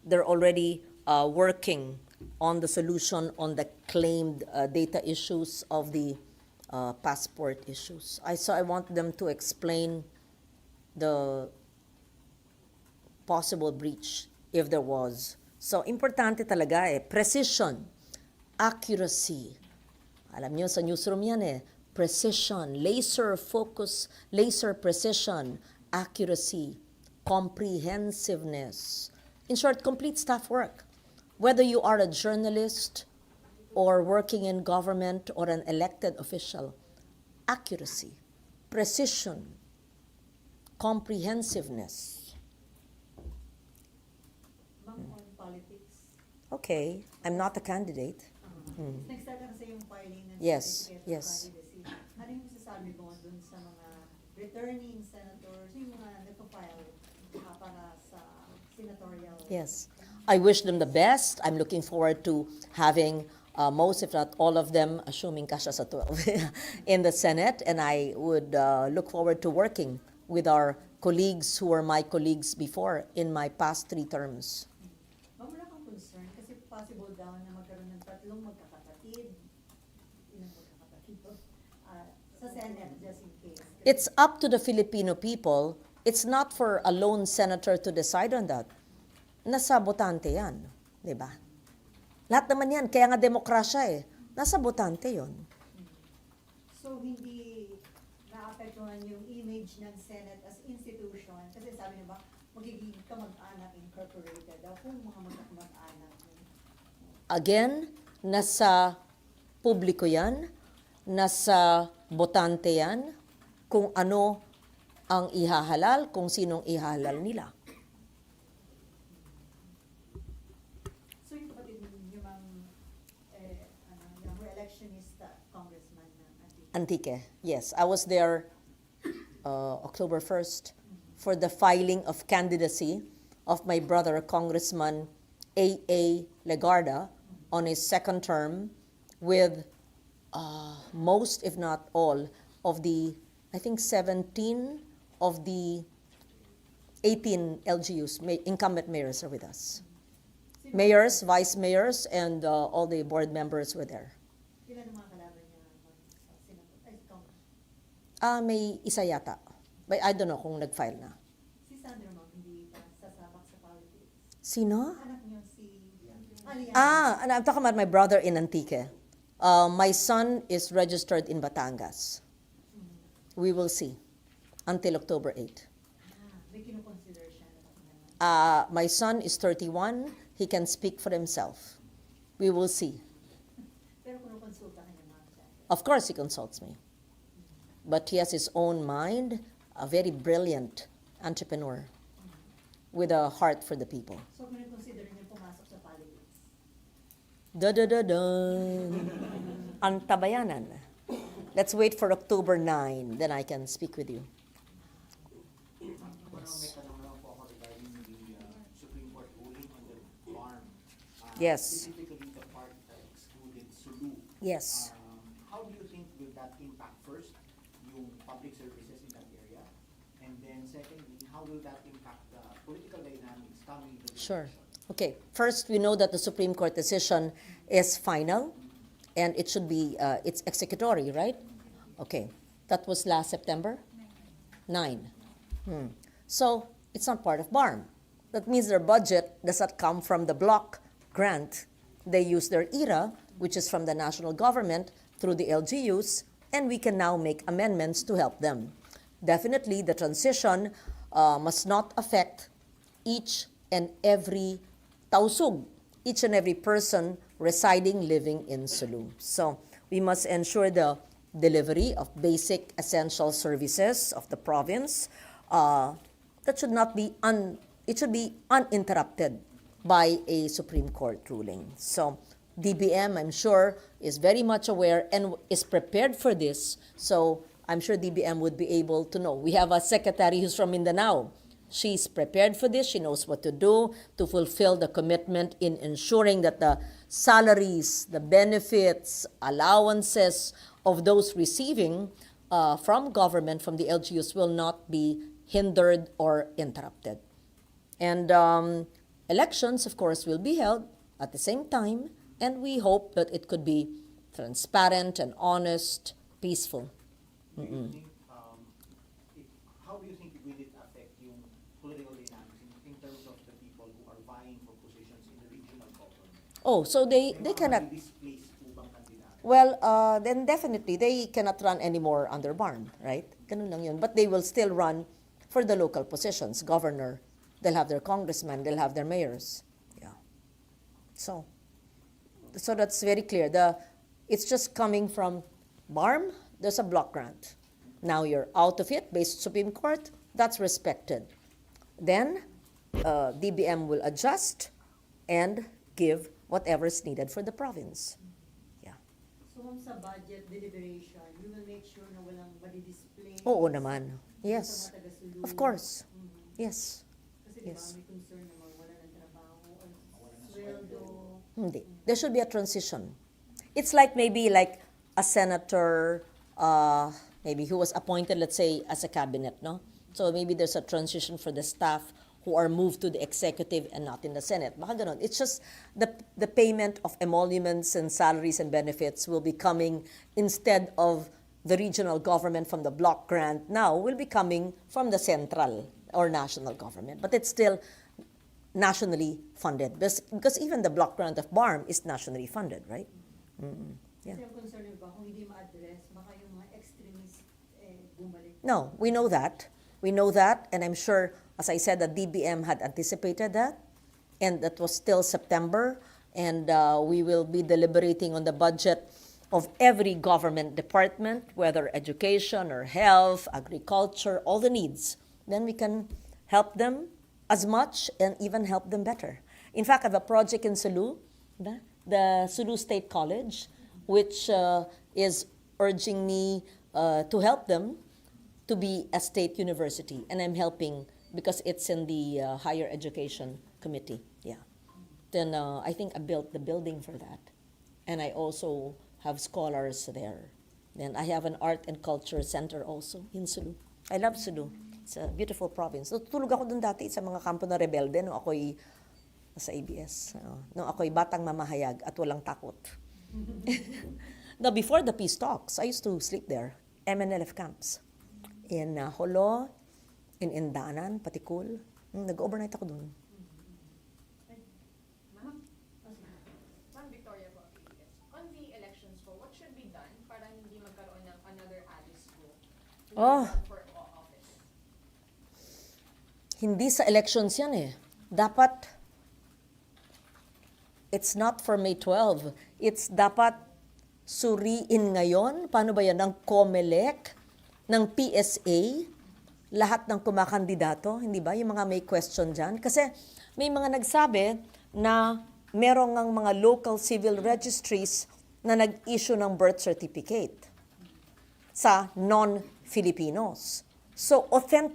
they're already working on the solution on the claimed data issues of the passport issues. So I want them to explain the possible breach if there was. So, importante talaga precision, accuracy. Alam niyo sa newsroom yan precision, laser focus, laser precision, accuracy, comprehensiveness. In short, complete staff work. Whether you are a journalist or working in government or an elected official, accuracy, precision, comprehensiveness. On politics. Okay, I'm not a candidate. Nag-start na kasi yung filing ng Yes, certificate of yes. candidacy. Ano yung masasabi mo dun sa mga returning senators, yung mga nagpa-file para sa senatorial? Yes. I wish them the best. I'm looking forward to having most, if not all of them, assuming kasha sa 12, in the Senate. And I would look forward to working with our colleagues who were my colleagues before in my past 3 terms. Wala kang concern kasi possible daw na magkaroon ng tatlong magkakapatid. Ilang magkakapatid to? Sa Senate, just in case. It's up to the Filipino people. It's not for a lone senator to decide on that. Nasa botante yan, di ba? Lahat naman yan, kaya nga demokrasya nasa botante yon. So, hindi naapektuhan yung image ng Senate as institution. Kasi sabi niyo ba, magiging kamag-anak incorporated daw kung mga magkamag-anak. Again, nasa publiko yan, nasa botante yan, kung ano ang ihahalal, kung sinong ihahalal nila. So yung kapatid niyo yung re-electionist congressman ng Antique, yes. I was there October 1st for the filing of candidacy of my brother, Congressman A.A. Legarda, on his second term with most, if not all, of the, I think 17 of the 18 LGUs, incumbent mayors are with us. Mayors, vice mayors, and all the board members were there. Ilan ang mga kalaban niya sa Senate? Ay, Congress. May isa yata. But I don't know kung nag-file na. Si Sandra Ma'am, hindi pa sasabak sa politics. Sino? Anak niyo si Alian. And I'm talking about my brother in Antique. My son is registered in Batangas. We will see until October 8. May kinukonsider siya. My son is 31. He can speak for himself. We will see. Pero kinukonsulta ka niya, Ma'am. Of course, he consults me. But he has his own mind, a very brilliant entrepreneur with a heart for the people. So, kinukonsider niya pumasok sa politics? Antabayanan. Let's wait for October 9, then I can speak with you. May tanong lang po ako regarding the Supreme Court ruling on the farm. Yes. Specifically the part that excluded Sulu. Yes. How do you think will that impact first yung public services in that area? And then secondly, how will that impact the political dynamics coming to the Sure. election? Okay. First, we know that the Supreme Court decision is final, and it should be, it's executory, right? Okay. That was last September? 9. So, it's not part of BARM. That means their budget does not come from the block grant. They use their ERA, which is from the national government, through the LGUs, and we can now make amendments to help them. Definitely, the transition must not affect each and every tausug, each and every person residing, living in Sulu. So we must ensure the delivery of basic essential services of the province. That should not be it should be uninterrupted by a Supreme Court ruling. So DBM, I'm sure, is very much aware and is prepared for this. So I'm sure DBM would be able to know. We have a secretary who's from Mindanao. She's prepared for this. She knows what to do to fulfill the commitment in ensuring that the salaries, the benefits, allowances of those receiving from government, from the LGUs, will not be hindered or interrupted. And elections, of course, will be held at the same time, and we hope that it could be transparent and honest, peaceful. Do you think, how do you think will it affect yung political dynamics in terms of the people who are vying for positions in the regional government? Oh, so they May mga cannot, displaced po bang kandidato? well, then definitely they cannot run anymore under BARM, right? Ganun lang yun. But they will still run for the local positions, governor. They'll have their congressmen, they'll have their mayors. Yeah. So that's very clear. It's just coming from BARM, there's a block grant. Now you're out of it based Supreme Court, that's respected. Then DBM will adjust and give whatever is needed for the province. Yeah. So ma'am, sa budget deliberation, you will make sure na walang madi-display. Oo naman. Sa Yes. mga taga-Sulu. Of course. Mhm. Yes. Kasi di ba, Yes. may concern na mga wala ng trabaho, sweldo. Hindi. There should be a transition. It's like maybe like a senator, maybe who was appointed, let's say, as a cabinet, no? So maybe there's a transition for the staff who are moved to the executive and not in the Senate. Baka ganun. It's just the payment of emoluments and salaries and benefits will be coming instead of the regional government from the block grant now will be coming from the central or national government. But it's still nationally funded because even the block grant of BARM is nationally funded, right? Yeah. Kasi ang concern nyo ba, kung hindi ma-address, baka yung mga extremist bumalik. No, we know that. We know that, and I'm sure, as I said, the DBM had anticipated that, and that was still September, and we will be deliberating on the budget of every government department, whether education or health, agriculture, all the needs. Then we can help them as much and even help them better. In fact, I have a project in Sulu, the Sulu State College, which is urging me to help them to be a state university. And I'm helping because it's in the higher education committee. Yeah. Then I think I built the building for that. And I also have scholars there. Then I have an art and culture center also in Sulu. I love Sulu. It's a beautiful province. Tutulog ako dun dati sa mga kampo na rebelde nung ako'y sa ABS. Nung ako'y batang mamahayag at walang takot. Now, before the peace talks, I used to sleep there. MNLF camps. In Holo, in Indanan, Patikul. Nag-overnight ako dun. Ma'am Victoria Rodriguez, on the elections po, what should be done para hindi magkaroon ng another Alice go Oh. for office? Hindi sa elections yan eh. Dapat, it's not for May 12. It's dapat suriin ngayon. Paano ba yan? Ng COMELEC, ng PSA, lahat ng kumakandidato, hindi ba? Yung mga may question dyan. Kasi may mga nagsabi na merong ang mga local civil registries na nag-issue ng birth certificate sa non-Filipinos. So, authentic